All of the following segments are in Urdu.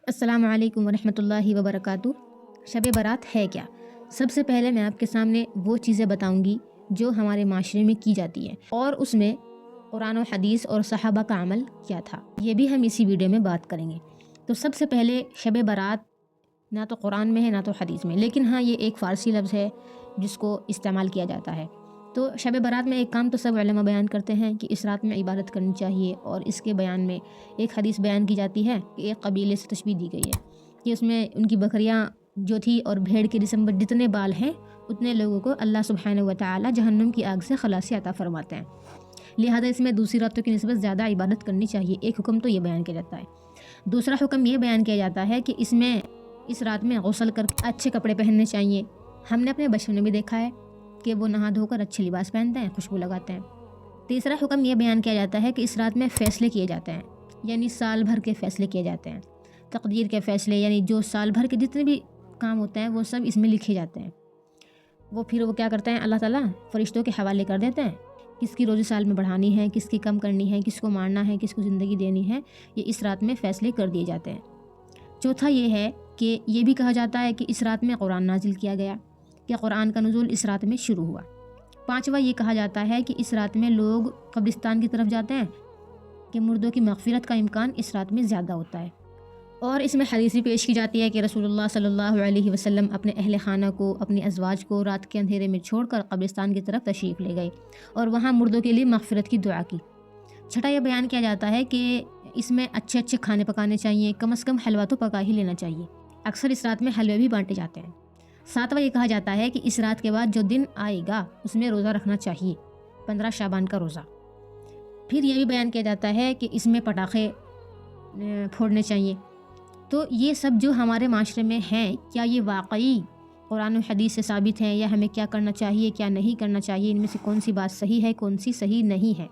السلام علیکم ورحمۃ اللہ وبرکاتہ۔ شب برات ہے کیا؟ سب سے پہلے میں آپ کے سامنے وہ چیزیں بتاؤں گی جو ہمارے معاشرے میں کی جاتی ہیں اور اس میں قرآن و حدیث اور صحابہ کا عمل کیا تھا، یہ بھی ہم اسی ویڈیو میں بات کریں گے۔ تو سب سے پہلے شب برات نہ تو قرآن میں ہے نہ تو حدیث میں، لیکن ہاں یہ ایک فارسی لفظ ہے جس کو استعمال کیا جاتا ہے۔ تو شب برات میں ایک کام تو سب علماء بیان کرتے ہیں کہ اس رات میں عبادت کرنی چاہیے، اور اس کے بیان میں ایک حدیث بیان کی جاتی ہے کہ ایک قبیلے سے تشبیہ دی گئی ہے کہ اس میں ان کی بکریاں جو تھی اور بھیڑ کے جسم پر جتنے بال ہیں اتنے لوگوں کو اللہ سبحانہ و تعالی جہنم کی آگ سے خلاصی عطا فرماتے ہیں، لہذا اس میں دوسری راتوں کی نسبت زیادہ عبادت کرنی چاہیے۔ ایک حکم تو یہ بیان کیا جاتا ہے۔ دوسرا حکم یہ بیان کیا جاتا ہے کہ اس رات میں غسل کر اچھے کپڑے پہننے چاہیے۔ ہم نے اپنے بچپن میں بھی دیکھا ہے کہ وہ نہا دھو کر اچھے لباس پہنتے ہیں، خوشبو لگاتے ہیں۔ تیسرا حکم یہ بیان کیا جاتا ہے کہ اس رات میں فیصلے کیے جاتے ہیں، یعنی سال بھر کے فیصلے کیے جاتے ہیں، تقدیر کے فیصلے، یعنی جو سال بھر کے جتنے بھی کام ہوتے ہیں وہ سب اس میں لکھے جاتے ہیں۔ وہ کیا کرتے ہیں، اللہ تعالیٰ فرشتوں کے حوالے کر دیتے ہیں، کس کی روزی سال میں بڑھانی ہے، کس کی کم کرنی ہے، کس کو مارنا ہے، کس کو زندگی دینی ہے، یہ اس رات میں فیصلے کر دیے جاتے ہیں۔ چوتھا یہ ہے کہ یہ بھی کہا جاتا ہے کہ اس رات میں قرآن نازل کیا گیا، کہ قرآن کا نزول اس رات میں شروع ہوا۔ پانچواں یہ کہا جاتا ہے کہ اس رات میں لوگ قبرستان کی طرف جاتے ہیں کہ مردوں کی مغفرت کا امکان اس رات میں زیادہ ہوتا ہے۔ اور اس میں حدیث بھی پیش کی جاتی ہے کہ رسول اللہ صلی اللہ علیہ وسلم اپنے اہل خانہ کو، اپنی ازواج کو رات کے اندھیرے میں چھوڑ کر قبرستان کی طرف تشریف لے گئے اور وہاں مردوں کے لیے مغفرت کی دعا کی۔ چھٹا یہ بیان کیا جاتا ہے کہ اس میں اچھے اچھے کھانے پکانے چاہیے، کم از کم حلوہ تو پکا ہی لینا چاہیے، اکثر اس رات میں حلوے بھی بانٹے جاتے ہیں۔ ساتواں یہ کہا جاتا ہے کہ اس رات کے بعد جو دن آئے گا اس میں روزہ رکھنا چاہیے، 15 شعبان کا روزہ۔ پھر یہ بھی بیان کیا جاتا ہے کہ اس میں پٹاخے پھوڑنے چاہیے۔ تو یہ سب جو ہمارے معاشرے میں ہیں، کیا یہ واقعی قرآن و حدیث سے ثابت ہیں، یا ہمیں کیا کرنا چاہیے کیا نہیں کرنا چاہیے، ان میں سے کون سی بات صحیح ہے کون سی صحیح نہیں ہے؟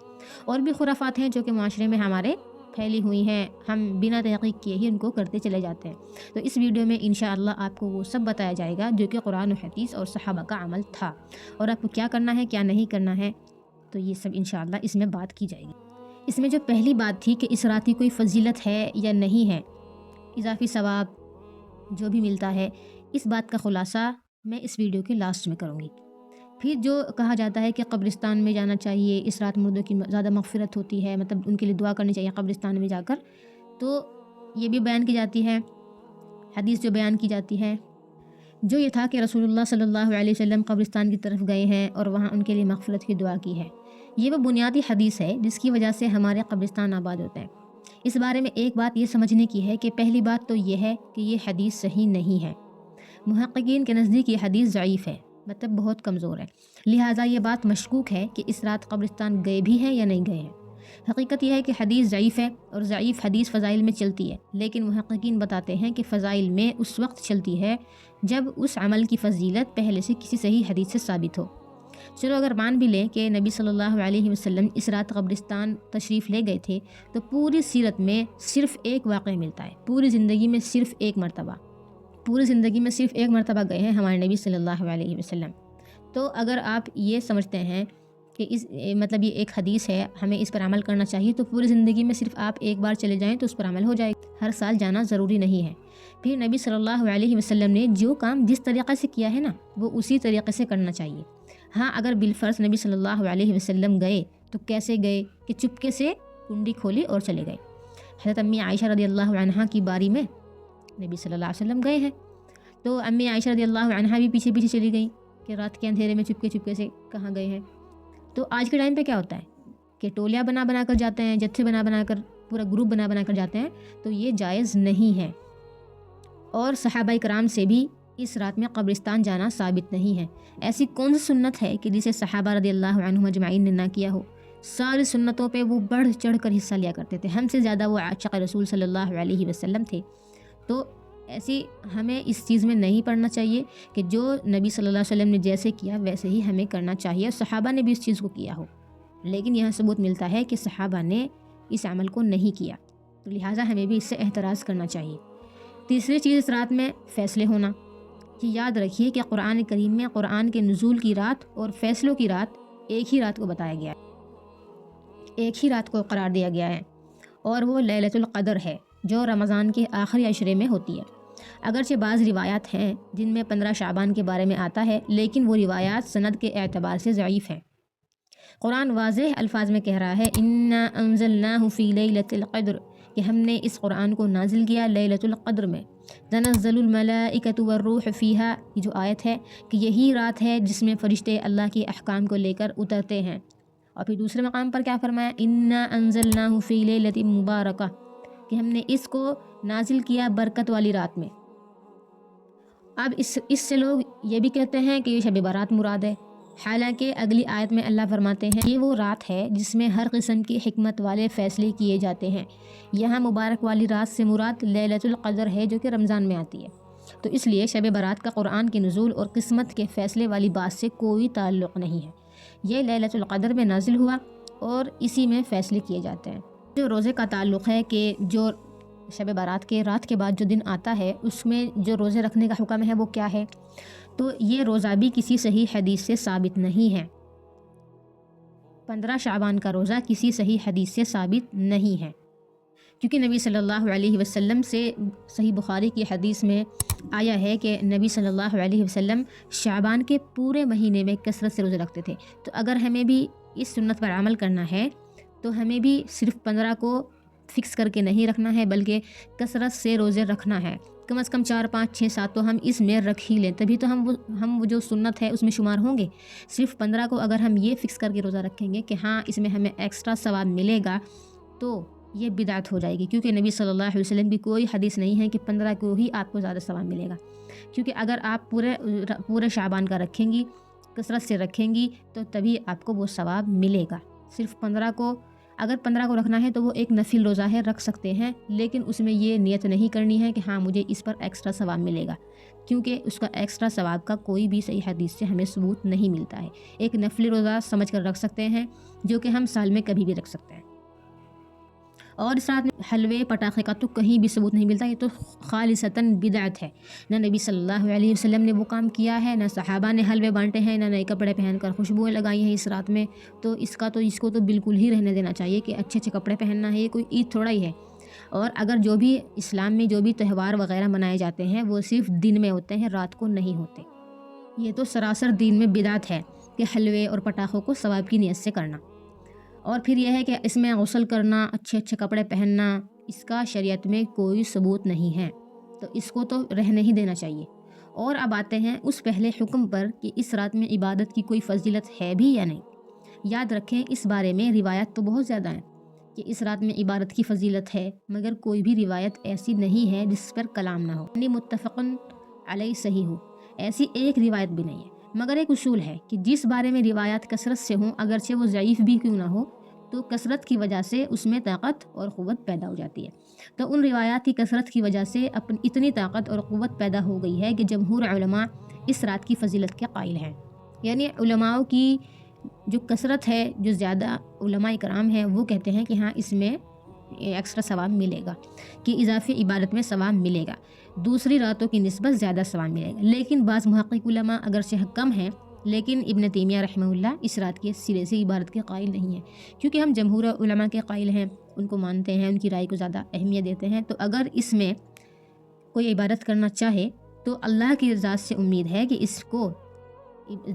اور بھی خرافات ہیں جو کہ معاشرے میں ہمارے پھیلی ہوئی ہیں، ہم بنا تحقیق کیے ہی ان کو کرتے چلے جاتے ہیں۔ تو اس ویڈیو میں انشاءاللہ آپ کو وہ سب بتایا جائے گا جو کہ قرآن و حدیث اور صحابہ کا عمل تھا، اور آپ کو کیا کرنا ہے کیا نہیں کرنا ہے، تو یہ سب انشاءاللہ اس میں بات کی جائے گی۔ اس میں جو پہلی بات تھی کہ اس رات کی کوئی فضیلت ہے یا نہیں ہے، اضافی ثواب جو بھی ملتا ہے، اس بات کا خلاصہ میں اس ویڈیو کے لاسٹ میں کروں گی۔ پھر جو کہا جاتا ہے کہ قبرستان میں جانا چاہیے، اس رات مردوں کی زیادہ مغفرت ہوتی ہے، مطلب ان کے لیے دعا کرنی چاہیے قبرستان میں جا کر، تو یہ بھی بیان کی جاتی ہے۔ حدیث جو بیان کی جاتی ہے جو یہ تھا کہ رسول اللہ صلی اللہ علیہ وسلم قبرستان کی طرف گئے ہیں اور وہاں ان کے لیے مغفرت کی دعا کی ہے۔ یہ وہ بنیادی حدیث ہے جس کی وجہ سے ہمارے قبرستان آباد ہوتے ہیں۔ اس بارے میں ایک بات یہ سمجھنے کی ہے کہ پہلی بات تو یہ ہے کہ یہ حدیث صحیح نہیں ہے، محققین کے نزدیک یہ حدیث ضعیف ہے، مطلب بہت کمزور ہے، لہٰذا یہ بات مشکوک ہے کہ اس رات قبرستان گئے بھی ہیں یا نہیں گئے ہیں۔ حقیقت یہ ہے کہ حدیث ضعیف ہے، اور ضعیف حدیث فضائل میں چلتی ہے، لیکن محققین بتاتے ہیں کہ فضائل میں اس وقت چلتی ہے جب اس عمل کی فضیلت پہلے سے کسی صحیح حدیث سے ثابت ہو۔ چلو اگر مان بھی لیں کہ نبی صلی اللہ علیہ وسلم اس رات قبرستان تشریف لے گئے تھے، تو پوری سیرت میں صرف ایک واقعہ ملتا ہے، پوری زندگی میں صرف ایک مرتبہ گئے ہیں ہمارے نبی صلی اللہ علیہ وسلم۔ تو اگر آپ یہ سمجھتے ہیں کہ مطلب یہ ایک حدیث ہے، ہمیں اس پر عمل کرنا چاہیے، تو پوری زندگی میں صرف آپ ایک بار چلے جائیں تو اس پر عمل ہو جائے گا، ہر سال جانا ضروری نہیں ہے۔ پھر نبی صلی اللہ علیہ وسلم نے جو کام جس طریقے سے کیا ہے نا، وہ اسی طریقے سے کرنا چاہیے۔ ہاں اگر بالفرض نبی صلی اللہ علیہ وسلم گئے تو کیسے گئے کہ چپکے سے کنڈی کھولی اور چلے گئے۔ حضرت امی عائشہ رضی اللہ عنہا کی باری میں نبی صلی اللہ علیہ وسلم گئے ہیں، تو امی عائشہ رضی اللہ عنہا بھی پیچھے پیچھے چلی گئیں کہ رات کے اندھیرے میں چپکے سے کہاں گئے ہیں۔ تو آج کے ٹائم پہ کیا ہوتا ہے کہ ٹولیاں بنا کر جاتے ہیں، جتھے بنا کر، پورا گروپ بنا کر جاتے ہیں، تو یہ جائز نہیں ہے۔ اور صحابہ کرام سے بھی اس رات میں قبرستان جانا ثابت نہیں ہے۔ ایسی کون سی سنت ہے کہ جسے صحابہ رضی اللہ عنہم اجمعین نے نہ کیا ہو؟ ساری سنتوں پہ وہ بڑھ چڑھ کر حصہ لیا کرتے تھے، ہم سے زیادہ وہ عاشق رسول صلی اللہ علیہ وسلم تھے۔ تو ایسی ہمیں اس چیز میں نہیں پڑھنا چاہیے کہ جو نبی صلی اللہ علیہ وسلم نے جیسے کیا ویسے ہی ہمیں کرنا چاہیے، اور صحابہ نے بھی اس چیز کو کیا ہو، لیکن یہاں ثبوت ملتا ہے کہ صحابہ نے اس عمل کو نہیں کیا، تو لہٰذا ہمیں بھی اس سے احتراز کرنا چاہیے۔ تیسری چیز اس رات میں فیصلے ہونا۔ کہ یاد رکھیے کہ قرآن کریم میں قرآن کے نزول کی رات اور فیصلوں کی رات ایک ہی رات کو بتایا گیا ہے، ایک ہی رات کو قرار دیا گیا ہے، اور وہ لیلۃ القدر ہے۔ جو رمضان کے آخری عشرے میں ہوتی ہے۔ اگرچہ بعض روایات ہیں جن میں 15 شعبان کے بارے میں آتا ہے، لیکن وہ روایات سند کے اعتبار سے ضعیف ہیں۔ قرآن واضح الفاظ میں کہہ رہا ہے انا انزلناہ فی لیلۃ القدر، کہ ہم نے اس قرآن کو نازل کیا لیلۃ القدر میں۔ تنزل الملائکۃ والروح فیہا، یہ جو آیت ہے کہ یہی رات ہے جس میں فرشتے اللہ کے احکام کو لے کر اترتے ہیں۔ اور پھر دوسرے مقام پر کیا فرمایا، انا انزلناہ فی لیلۃ مبارکہ، کہ ہم نے اس کو نازل کیا برکت والی رات میں۔ اب اس سے لوگ یہ بھی کہتے ہیں کہ یہ شب برات مراد ہے، حالانکہ اگلی آیت میں اللہ فرماتے ہیں یہ وہ رات ہے جس میں ہر قسم کی حکمت والے فیصلے کیے جاتے ہیں۔ یہاں مبارک والی رات سے مراد لیلۃ القدر ہے جو کہ رمضان میں آتی ہے۔ تو اس لیے شب برات کا قرآن کے نزول اور قسمت کے فیصلے والی بات سے کوئی تعلق نہیں ہے۔ یہ لیلۃ القدر میں نازل ہوا اور اسی میں فیصلے کیے جاتے ہیں۔ جو روزے کا تعلق ہے کہ جو شب برات کے رات کے بعد جو دن آتا ہے اس میں جو روزے رکھنے کا حکم ہے وہ کیا ہے، تو یہ روزہ بھی کسی صحیح حدیث سے ثابت نہیں ہے۔ 15 شعبان کا روزہ کسی صحیح حدیث سے ثابت نہیں ہے، کیونکہ نبی صلی اللہ علیہ وسلم سے صحیح بخاری کی حدیث میں آیا ہے کہ نبی صلی اللہ علیہ وسلم شعبان کے پورے مہینے میں کثرت سے روزے رکھتے تھے۔ تو اگر ہمیں بھی اس سنت پر عمل کرنا ہے تو ہمیں بھی صرف 15 کو فکس کر کے نہیں رکھنا ہے، بلکہ کثرت سے روزے رکھنا ہے۔ کم از کم 4 5 6 7 تو ہم اس میں رکھ ہی لیں، تبھی تو ہم وہ جو سنت ہے اس میں شمار ہوں گے۔ صرف 15 کو اگر ہم یہ فکس کر کے روزہ رکھیں گے کہ ہاں اس میں ہمیں ایکسٹرا ثواب ملے گا، تو یہ بدعت ہو جائے گی، کیونکہ نبی صلی اللہ علیہ وسلم کی کوئی حدیث نہیں ہے کہ 15 کو ہی آپ کو زیادہ ثواب ملے گا۔ کیونکہ اگر آپ پورے شعبان کا رکھیں گی، کثرت سے رکھیں گی، تو تبھی آپ کو وہ ثواب ملے گا۔ صرف 15 کو اگر 15 کو رکھنا ہے تو وہ ایک نفل روزہ ہے، رکھ سکتے ہیں، لیکن اس میں یہ نیت نہیں کرنی ہے کہ ہاں مجھے اس پر ایکسٹرا ثواب ملے گا، کیونکہ اس کا ایکسٹرا ثواب کا کوئی بھی صحیح حدیث سے ہمیں ثبوت نہیں ملتا ہے۔ ایک نفلی روزہ سمجھ کر رکھ سکتے ہیں جو کہ ہم سال میں کبھی بھی رکھ سکتے ہیں۔ اور اس رات میں حلوے پٹاخے کا تو کہیں بھی ثبوت نہیں ملتا، یہ تو خالصتاً بدعت ہے۔ نہ نبی صلی اللہ علیہ وسلم نے وہ کام کیا ہے، نہ صحابہ نے حلوے بانٹے ہیں، نہ نئے کپڑے پہن کر خوشبوئیں لگائی ہیں اس رات میں۔ تو اس کو تو بالکل ہی رہنے دینا چاہیے کہ اچھے اچھے کپڑے پہننا ہے، یہ کوئی عید تھوڑا ہی ہے۔ اور اگر جو بھی اسلام میں جو بھی تہوار وغیرہ منائے جاتے ہیں وہ صرف دن میں ہوتے ہیں، رات کو نہیں ہوتے۔ یہ تو سراسر دین میں بدعت ہے کہ حلوے اور پٹاخوں کو ثواب کی نیت سے کرنا۔ اور پھر یہ ہے کہ اس میں غسل کرنا، اچھے اچھے کپڑے پہننا، اس کا شریعت میں کوئی ثبوت نہیں ہے، تو اس کو تو رہنے ہی دینا چاہیے۔ اور اب آتے ہیں اس پہلے حکم پر کہ اس رات میں عبادت کی کوئی فضیلت ہے بھی یا نہیں۔ یاد رکھیں اس بارے میں روایت تو بہت زیادہ ہیں کہ اس رات میں عبادت کی فضیلت ہے، مگر کوئی بھی روایت ایسی نہیں ہے جس پر کلام نہ ہو، یعنی متفقن علیہ صحیح ہو، ایسی ایک روایت بھی نہیں ہے۔ مگر ایک اصول ہے کہ جس بارے میں روایات کثرت سے ہوں، اگرچہ وہ ضعیف بھی کیوں نہ ہو، تو کثرت کی وجہ سے اس میں طاقت اور قوت پیدا ہو جاتی ہے۔ تو ان روایات کی کثرت کی وجہ سے اتنی طاقت اور قوت پیدا ہو گئی ہے کہ جمہور علماء اس رات کی فضیلت کے قائل ہیں۔ یعنی علماء کی جو کثرت ہے، جو زیادہ علماء کرام ہیں، وہ کہتے ہیں کہ ہاں اس میں ایکسٹرا ثواب ملے گا، کہ اضافی عبادت میں ثواب ملے گا، دوسری راتوں کی نسبت زیادہ ثواب ملے گا۔ لیکن بعض محقق علماء اگرچہ کم ہیں، لیکن ابن تیمیہ رحمہ اللہ اس رات کے سرے سے عبادت کے قائل نہیں ہیں، کیونکہ ہم جمہور علماء کے قائل ہیں، ان کو مانتے ہیں، ان کی رائے کو زیادہ اہمیت دیتے ہیں۔ تو اگر اس میں کوئی عبادت کرنا چاہے تو اللہ کی ذات سے امید ہے کہ اس کو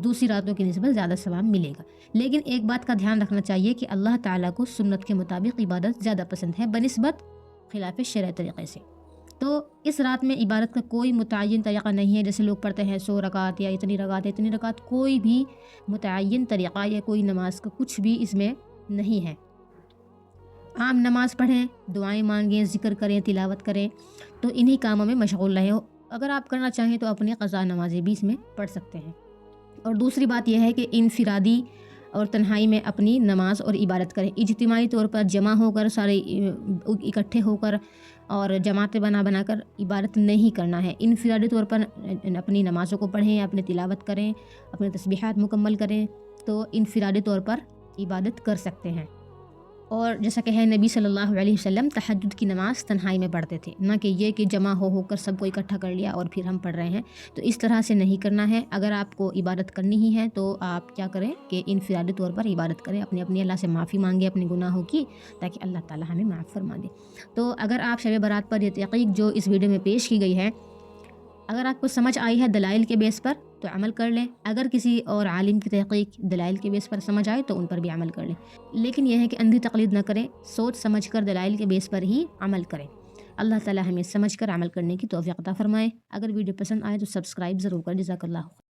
دوسری راتوں کی نسبت زیادہ ثواب ملے گا۔ لیکن ایک بات کا دھیان رکھنا چاہیے کہ اللہ تعالیٰ کو سنت کے مطابق عبادت زیادہ پسند ہے بنسبت خلاف شرع طریقے سے۔ تو اس رات میں عبادت کا کوئی متعین طریقہ نہیں ہے، جیسے لوگ پڑھتے ہیں 100 رکعت یا اتنی رکعت، کوئی بھی متعین طریقہ یا کوئی نماز کا کچھ بھی اس میں نہیں ہے۔ عام نماز پڑھیں، دعائیں مانگیں، ذکر کریں، تلاوت کریں، تو انہی کاموں میں مشغول رہیں۔ اگر آپ کرنا چاہیں تو اپنی قضا نمازیں بھی اس میں پڑھ سکتے ہیں۔ اور دوسری بات یہ ہے کہ انفرادی اور تنہائی میں اپنی نماز اور عبادت کریں، اجتماعی طور پر جمع ہو کر سارے اکٹھے ہو کر اور جماعتیں بنا کر عبادت نہیں کرنا ہے۔ انفرادی طور پر اپنی نمازوں کو پڑھیں، اپنی تلاوت کریں، اپنے تسبیحات مکمل کریں، تو انفرادی طور پر عبادت کر سکتے ہیں۔ اور جیسا کہ ہے نبی صلی اللہ علیہ وسلم تہجد کی نماز تنہائی میں پڑھتے تھے، نہ کہ یہ کہ جمع ہو کر سب کو اکٹھا کر لیا اور پھر ہم پڑھ رہے ہیں، تو اس طرح سے نہیں کرنا ہے۔ اگر آپ کو عبادت کرنی ہی ہے تو آپ کیا کریں کہ انفرادی طور پر عبادت کریں، اپنی اللہ سے معافی مانگیں اپنے گناہوں کی، تاکہ اللہ تعالیٰ ہمیں معاف فرما دے۔ تو اگر آپ شب برات پر یہ تحقیق جو اس ویڈیو میں پیش کی گئی ہے، اگر آپ کو سمجھ آئی ہے دلائل کے بیس پر تو عمل کر لیں، اگر کسی اور عالم کی تحقیق دلائل کے بیس پر سمجھ آئے تو ان پر بھی عمل کر لیں، لیکن یہ ہے کہ اندھی تقلید نہ کریں، سوچ سمجھ کر دلائل کے بیس پر ہی عمل کریں۔ اللہ تعالیٰ ہمیں سمجھ کر عمل کرنے کی توفیق عطا فرمائے۔ اگر ویڈیو پسند آئے تو سبسکرائب ضرور کریں۔ جزاک اللہ۔